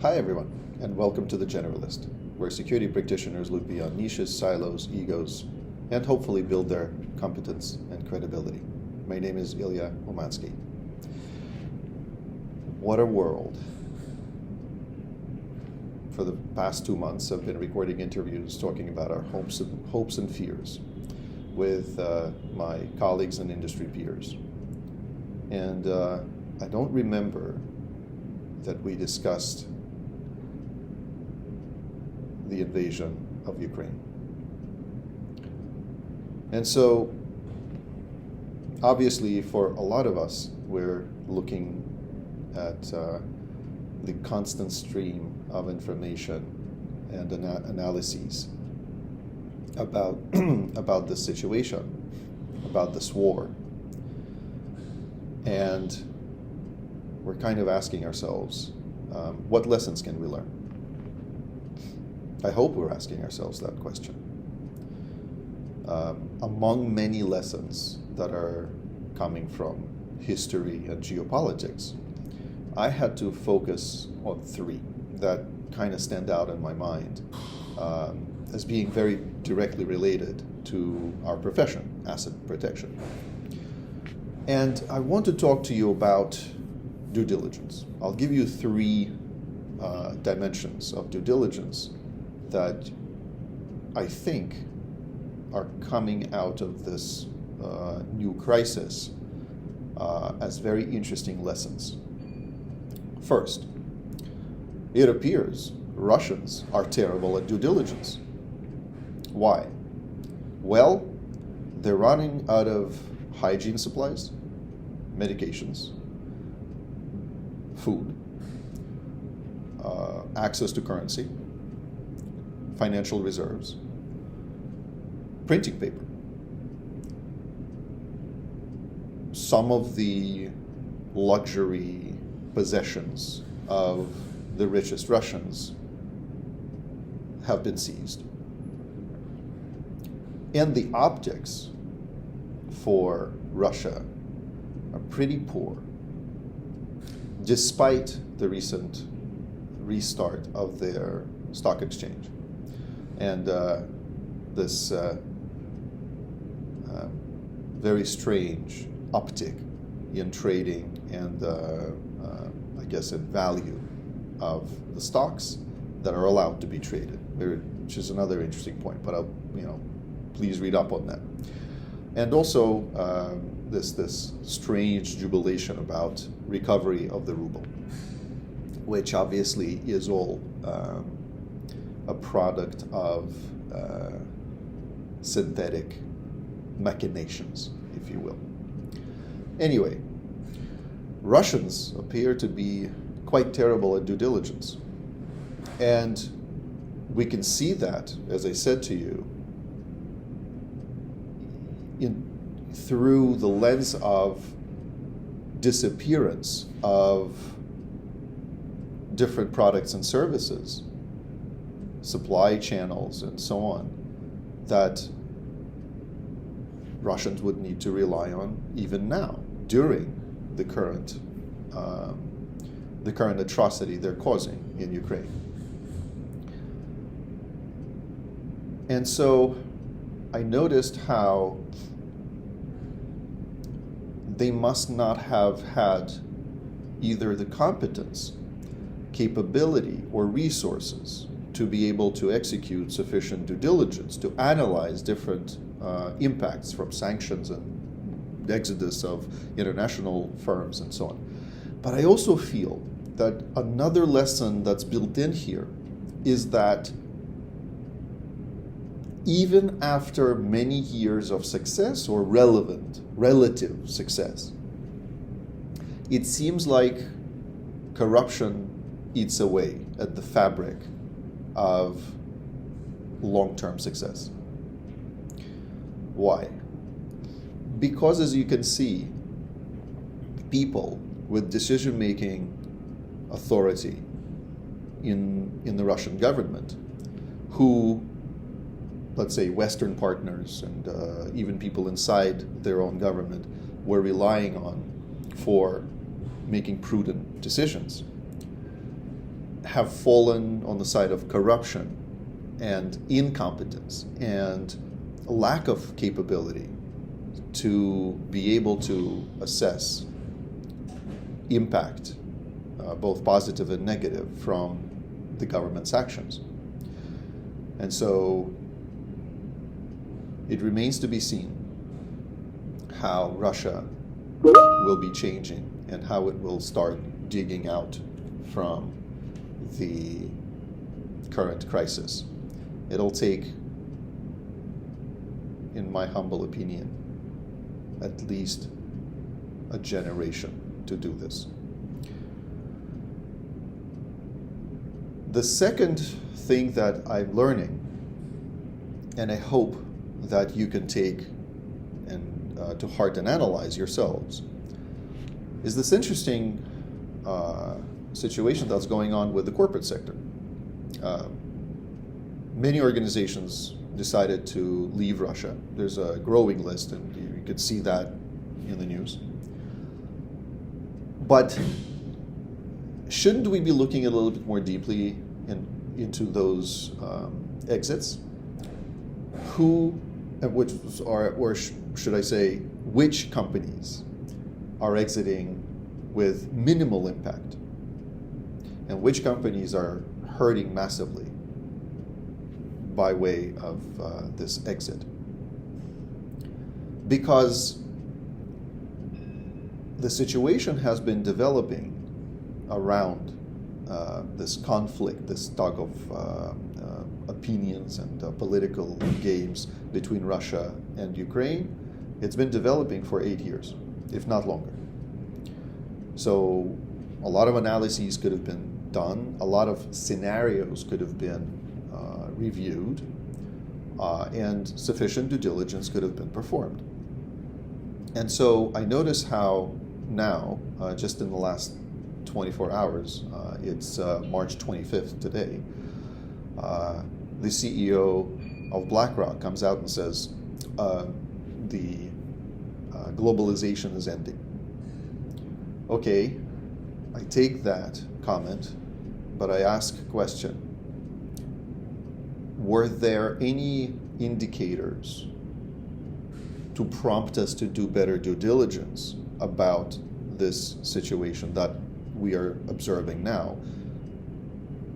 Hi everyone, and welcome to the Generalist, where security practitioners look beyond niches, silos, egos, and hopefully build their competence and credibility. My name is Ilya Umanskiy. What a world. For the past 2 months, I've been recording interviews talking about our hopes and fears with my colleagues and industry peers. And I don't remember that we discussed the invasion of Ukraine. And so, obviously, for a lot of us, we're looking at the constant stream of information and analyses about about this situation, about this war. And we're kind of asking ourselves, what lessons can we learn? I hope we're asking ourselves that question. Among many lessons that are coming from history and geopolitics, I had to focus on three that kind of stand out in my mind as being very directly related to our profession, asset protection. And I want to talk to you about due diligence. I'll give you three dimensions of due diligence that I think are coming out of this new crisis as very interesting lessons. First, it appears Russians are terrible at due diligence. Why? Well, they're running out of hygiene supplies, medications, food, access to currency, financial reserves, printing paper. Some of the luxury possessions of the richest Russians have been seized. And the optics for Russia are pretty poor, despite the recent restart of their stock exchange and this very strange uptick in trading and I guess in value of the stocks that are allowed to be traded, which is another interesting point. But I'll, please read up on that. And also this strange jubilation about recovery of the ruble, which obviously is all a product of synthetic machinations, if you will. Anyway, Russians appear to be quite terrible at due diligence. And we can see that, as I said to you, through the lens of disappearance of different products and services, supply channels, and so on, that Russians would need to rely on even now, during the current atrocity they're causing in Ukraine. And so I noticed how they must not have had either the competence, capability, or resources to be able to execute sufficient due diligence to analyze different impacts from sanctions and exodus of international firms and so on. But I also feel that another lesson that's built in here is that even after many years of success or relative success, it seems like corruption eats away at the fabric of long-term success. Why? Because, as you can see, people with decision-making authority in the Russian government, who, let's say, Western partners and even people inside their own government were relying on for making prudent decisions, have fallen on the side of corruption and incompetence and lack of capability to be able to assess impact, both positive and negative, from the government's actions. And so it remains to be seen how Russia will be changing and how it will start digging out from the current crisis. It'll take, in my humble opinion, at least a generation to do this. The second thing that I'm learning, and I hope that you can take and to heart and analyze yourselves, is this interesting situation that's going on with the corporate sector. Many organizations decided to leave Russia. There's a growing list, and you could see that in the news. But shouldn't we be looking a little bit more deeply into those exits? Which companies are exiting with minimal impact, and which companies are hurting massively by way of this exit? Because the situation has been developing around this conflict, this tug of opinions and political games between Russia and Ukraine. It's been developing for 8 years, if not longer. So a lot of analyses could have been done, a lot of scenarios could have been reviewed, and sufficient due diligence could have been performed. And so I notice how now, just in the last 24 hours, it's March 25th today, the CEO of BlackRock comes out and says the globalization is ending. Okay, I take that comment, but I ask a question. Were there any indicators to prompt us to do better due diligence about this situation that we are observing now?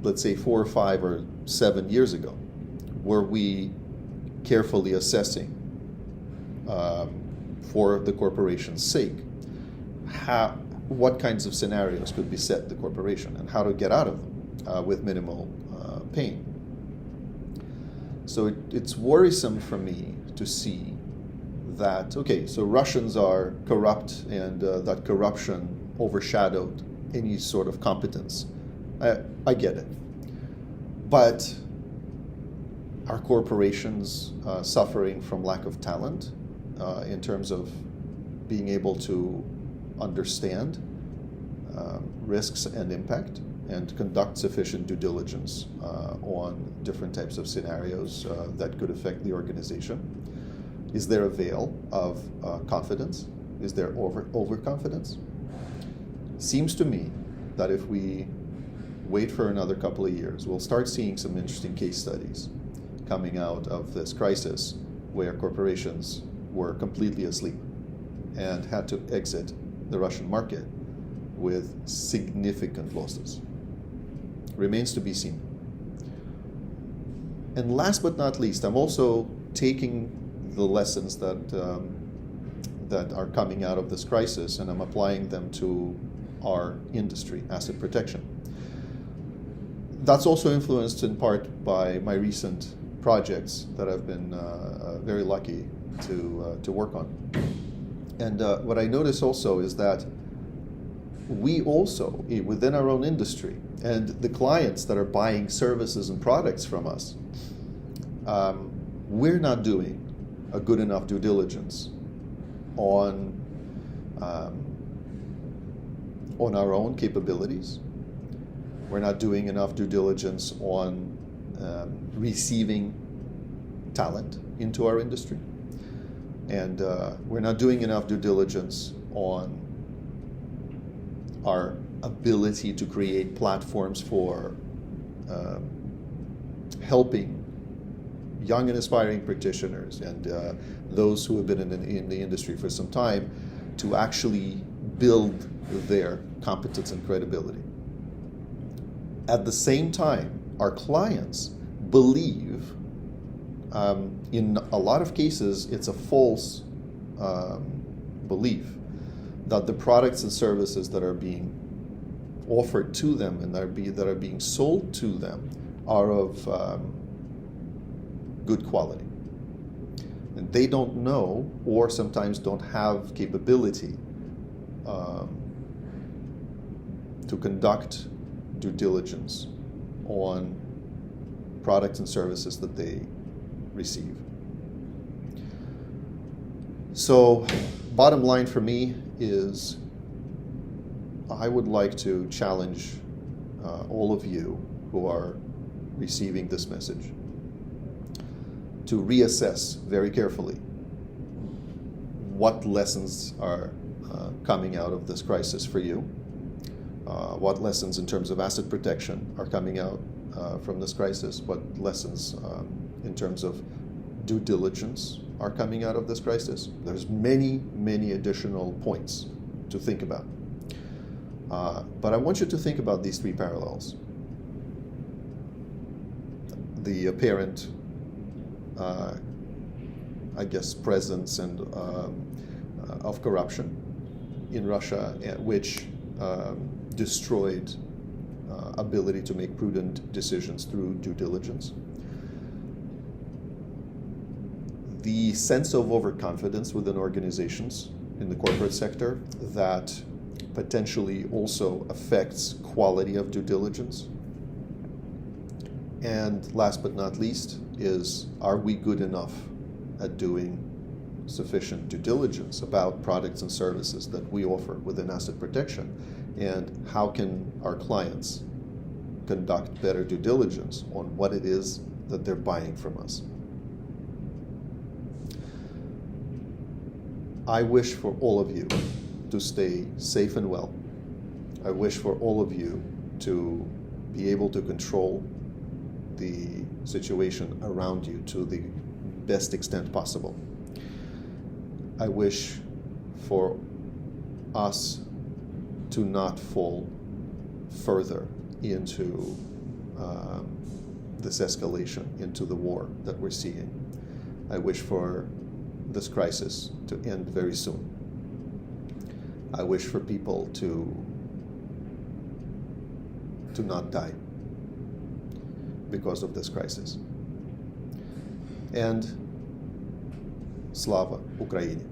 Let's say 4 or 5 or 7 years ago, were we carefully assessing for the corporation's sake what kinds of scenarios could beset the corporation and how to get out of them with minimal pain? So it's worrisome for me to see that, okay, so Russians are corrupt and that corruption overshadowed any sort of competence. I get it. But are corporations suffering from lack of talent in terms of being able to understand risks and impact and conduct sufficient due diligence on different types of scenarios that could affect the organization? Is there a veil of confidence? Is there overconfidence? Seems to me that if we wait for another couple of years, we'll start seeing some interesting case studies coming out of this crisis where corporations were completely asleep and had to exit the Russian market with significant losses. Remains to be seen. And last but not least, I'm also taking the lessons that are coming out of this crisis, and I'm applying them to our industry, asset protection. That's also influenced in part by my recent projects that I've been very lucky to work on. And what I notice also is that we also, within our own industry, and the clients that are buying services and products from us, we're not doing a good enough due diligence on our own capabilities. We're not doing enough due diligence on receiving talent into our industry. And we're not doing enough due diligence on our ability to create platforms for helping young and aspiring practitioners and those who have been in the industry for some time to actually build their competence and credibility. At the same time, our clients believe, in a lot of cases, it's a false belief that the products and services that are being offered to them and that are being sold to them are of good quality. And they don't know, or sometimes don't have capability to conduct due diligence on products and services that they receive. So, bottom line for me is I would like to challenge all of you who are receiving this message to reassess very carefully what lessons are coming out of this crisis for you, what lessons in terms of asset protection are coming out from this crisis, what lessons in terms of due diligence are coming out of this crisis. There's many, many additional points to think about. But I want you to think about these three parallels. The apparent, presence and of corruption in Russia, which destroyed ability to make prudent decisions through due diligence. The sense of overconfidence within organizations in the corporate sector that potentially also affects quality of due diligence. And last but not least is, are we good enough at doing sufficient due diligence about products and services that we offer within asset protection? And how can our clients conduct better due diligence on what it is that they're buying from us? I wish for all of you to stay safe and well. I wish for all of you to be able to control the situation around you to the best extent possible. I wish for us to not fall further into this escalation, into the war that we're seeing. I wish for this crisis to end very soon. I wish for people to not die because of this crisis. And Slava Ukraini.